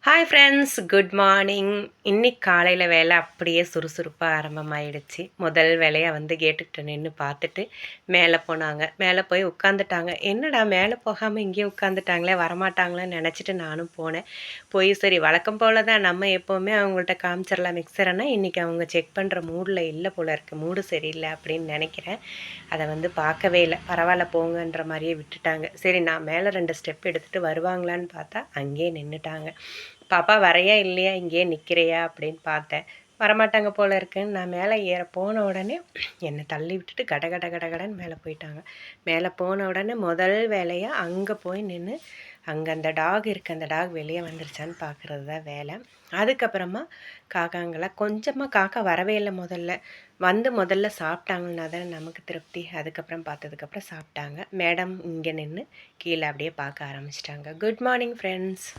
Hi friends, good morning. இன்னைக்கு காலையில் வேலை அப்படியே சுறுசுறுப்பாக ஆரம்பமாயிடுச்சு. முதல் வேலையாக வந்து கேட்டுக்கிட்ட நின்று பார்த்துட்டு மேலே போனாங்க. மேலே போய் உட்காந்துட்டாங்க. என்னடா மேலே போகாமல் இங்கேயே உட்காந்துட்டாங்களே, வரமாட்டாங்களேன்னு நினச்சிட்டு நானும் போனேன். போய் சரி வழக்கம் போல் தான் நம்ம எப்போவுமே அவங்கள்ட்ட காமிச்சிடலாம் மிக்சரைன்னா, இன்றைக்கி அவங்க செக் பண்ணுற மூடில் இல்லை போல இருக்குது, மூடு சரியில்லை அப்படின்னு நினைக்கிறேன். அதை வந்து பார்க்கவே இல்லை. பரவாயில்ல போங்கன்ற மாதிரியே விட்டுட்டாங்க. சரி நான் மேலே 2 ஸ்டெப் எடுத்துகிட்டு வருவாங்களான்னு பார்த்தா அங்கேயே நின்றுட்டாங்க. பாப்பா வரையா இல்லையா, இங்கேயே நிற்கிறையா அப்படின்னு பார்த்தேன். வரமாட்டாங்க போல இருக்குன்னு நான் மேலே ஏற போன உடனே என்னை தள்ளி விட்டுட்டு கட கட கடகடன்னு மேலே போயிட்டாங்க. மேலே போன உடனே முதல் வேலையாக அங்கே போய் நின்று அங்கே அந்த டாக் இருக்குது, அந்த டாக் வெளியே வந்துருச்சான்னு பார்க்குறது தான் வேலை. அதுக்கப்புறமா காக்காங்களாம் கொஞ்சமாக காக்கா வரவே இல்லை. முதல்ல சாப்பிட்டாங்கன்னா தானே நமக்கு திருப்தி. அதுக்கப்புறம் பார்த்ததுக்கப்புறம் சாப்பிட்டாங்க. மேடம் இங்கே நின்று கீழே அப்படியே பார்க்க ஆரம்பிச்சிட்டாங்க. Good morning friends.